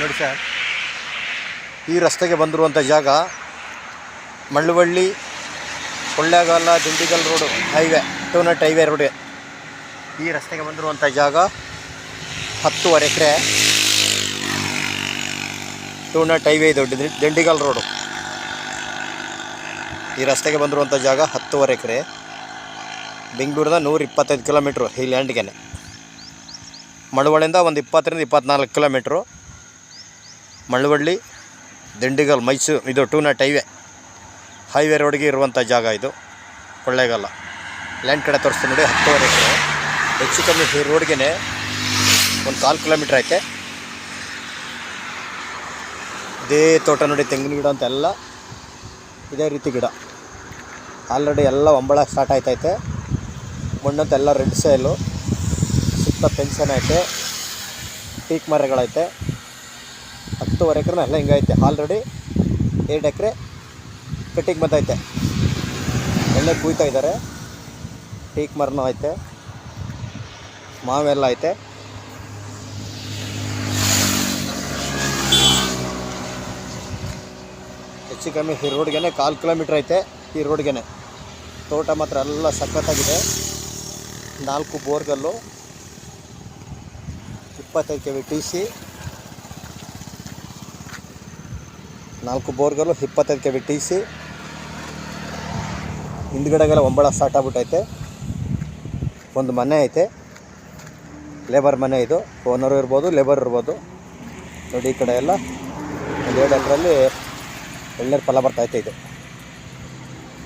ನೋಡಿ ಸರ್, ಈ ರಸ್ತೆಗೆ ಬಂದಿರುವಂಥ ಜಾಗ ಮಳ್ಳವಳ್ಳಿ ಕೊಳ್ಳೇಗಾಲ ದಿಂಡಿಗಲ್ ರೋಡು ಹೈವೇ, 2 ನಟ್ ಹೈವೇ ರೋಡ್. ಈ ರಸ್ತೆಗೆ ಬಂದಿರುವಂಥ ಜಾಗ 10.5 ಎಕರೆ. 2 ನಟ್ ಹೈವೇ ಇದು, ದಿಂಡಿಗಲ್ ರೋಡು. ಈ ರಸ್ತೆಗೆ ಬಂದಿರುವಂಥ ಜಾಗ 10.5 ಎಕರೆ. ಬೆಂಗಳೂರಿಂದ 125 ಕಿಲೋಮೀಟ್ರು ಈ ಲ್ಯಾಂಡ್ಗೆ. ಮಳವಳ್ಳಿಯಿಂದ ಒಂದು 20ರಿಂದ 24 ಕಿಲೋಮೀಟ್ರು. ಮಳವಳ್ಳಿ ದಿಂಡಿಗಲ್ ಮೈಸೂರು, ಇದು 2 ನಟ್ ಹೈವೇ ರೋಡ್ಗೆ ಇರುವಂಥ ಜಾಗ ಇದು. ಕೊಳ್ಳೇಗಾಲ ಲ್ಯಾಂಡ್ ಕಡೆ ತೋರಿಸ್ತೀನಿ ನೋಡಿ. 10.5 ಎಕರೆ. ಹೆಚ್ಚು ಕಮ್ಮಿ ಈ ರೋಡ್ಗೆ ಒಂದು 1/4 ಕಿಲೋಮೀಟ್ರ್ ಐತೆ. ಇದೇ ತೋಟ ನೋಡಿ, ತೆಂಗಿನ ಗಿಡ ಅಂತೆಲ್ಲ ಇದೇ ರೀತಿ ಗಿಡ. ಆಲ್ರೆಡಿ ಎಲ್ಲ ಒಂಬಳ ಸ್ಟಾರ್ಟ್ ಆಯ್ತೈತೆ. ಮಣ್ಣಂತೆಲ್ಲ ರೆಡ್ ಸೈಲು, ಸುತ್ತ ಪೆನ್ಷನ್ ಐತೆ, ಟೀಕ್ ಮರಗಳೈತೆ. 10.5 ಎಕರೆನ ಎಲ್ಲ ಹಿಂಗೈತೆ. ಆಲ್ರೆಡಿ 2 ಎಕರೆ ಕಟ್ಟಿಗೆ ಬಂದೈತೆ. ಎಣ್ಣೆ ಕುಯ್ತಾ ಇದ್ದಾರೆ. ಟೀಕ್ ಮರನೂ ಐತೆ, ಮಾವೆಲ್ಲ ಐತೆ. ಹೆಚ್ಚು ಕಮ್ಮಿ ಈ ರೋಡ್ಗೆ 1/4 ಕಿಲೋಮೀಟ್ರ್ ಐತೆ. ಈ ರೋಡ್ಗೆ ತೋಟ ಮಾತ್ರ ಎಲ್ಲ ಸಖತ್ತಾಗಿದೆ. 4 ಬೋರ್ಗಲ್ಲು, 25 KV TC, 4 ಬೋರ್ಗಲ್ಲು, 25 KV TC. ಹಿಂದ್ಗಡೆಗೆಲ್ಲ ಒಂಬಳ ಸ್ಟಾರ್ಟ್ ಆಗ್ಬಿಟ್ಟೈತೆ. ಒಂದು ಮನೆ ಐತೆ, ಲೇಬರ್ ಮನೆ ಇದು. ಓನರು ಇರ್ಬೋದು, ಲೇಬರ್ ಇರ್ಬೋದು. ನೋಡಿ ಈ ಕಡೆ ಎಲ್ಲ ಒಂದು 2 ಎಕರೆಯಲ್ಲಿ ಎಳ್ನೀರು ಫಲ ಬರ್ತೈತೆ. ಇದು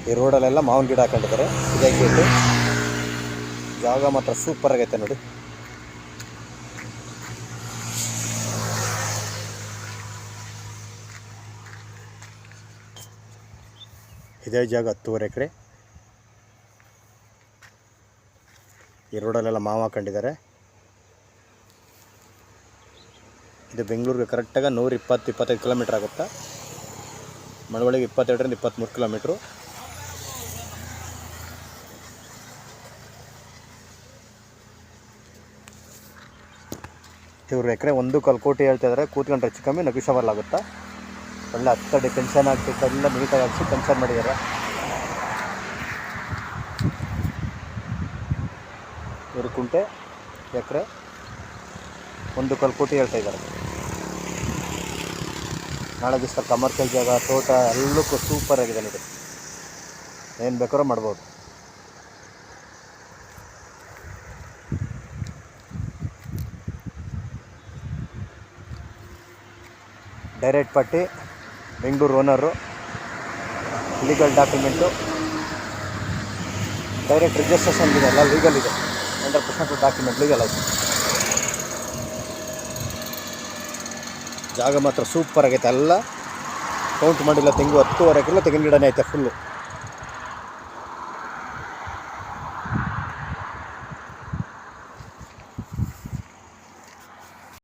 ಈ ರೋಡಲ್ಲೆಲ್ಲ ಮಾವಿನ ಗಿಡ ಹಾಕೊಂಡಿದ್ದಾರೆ. ಇದೇ ಗೇಟು. ಜಾಗ ಮಾತ್ರ ಸೂಪರ್ ಆಗೈತೆ ನೋಡಿ. ಇದೇ ಜಾಗ 10.5 ಎಕರೆ. ಈ ರೋಡಲ್ಲೆಲ್ಲ ಮಾವು ಹಾಕೊಂಡಿದ್ದಾರೆ. ಇದು ಬೆಂಗಳೂರಿಗೆ ಕರೆಕ್ಟಾಗಿ 120-125 ಕಿಲೋಮೀಟ್ರ್ ಆಗುತ್ತೆ. ಮಳವಳ್ಳಿಗೆ 22ರಿಂದ 23 ಕಿಲೋಮೀಟ್ರು. ಇವರು ಎಕರೆ 1.25 ಕೋಟಿ ಹೇಳ್ತಾಯಿದ್ದಾರೆ. ಕೂತ್ಕೊಂಡ್ರೆ ಹೆಚ್ಚು ಕಮ್ಮಿ ನಗುಷವಲ್ಲಾಗುತ್ತಾ. ಒಳ್ಳೆ 10 ಅಡಿ ಪೆನ್ಷನ್ ಆಗ್ತಿತ್ತು, ಎಲ್ಲ ನೀಟಾಗಿ ಹಾಕಿಸಿ ಪೆನ್ಷನ್ ಮಾಡಿದ್ದಾರೆ. ಇವರು ಕುಂಟೆ ಎಕರೆ 1.25 ಕೋಟಿ ಹೇಳ್ತಾಯಿದ್ದಾರೆ. ನಾಳೆ ದಿವಸ ಕಮರ್ಷಿಯಲ್ ಜಾಗ, ತೋಟ ಎಲ್ಲಕ್ಕೂ ಸೂಪರ್ ಆಗಿದೆ ನೋಡಿ. ಏನು ಬೇಕಾದ್ರೂ ಮಾಡ್ಬೋದು. ಡೈರೆಕ್ಟ್ ಪಟ್ಟಿ, Bengaluru owner, legal document, direct registration ಇದೆ, ಎಲ್ಲ ಲೀಗಲ್ ಇದೆ. 100% ಡಾಕ್ಯುಮೆಂಟ್ ಲೀಗಲ್ ಆಯಿತು. ಜಾಗ ಮಾತ್ರ ಸೂಪರ್ ಆಗೈತೆ. ಎಲ್ಲ ಕೌಂಟ್ ಮಾಡಿಲ್ಲ ತೆಂಗು 10.5 ಎಕರೆ ತೆಂಗಿನ ಗಿಡನೇ ಐತೆ ಫುಲ್ಲು.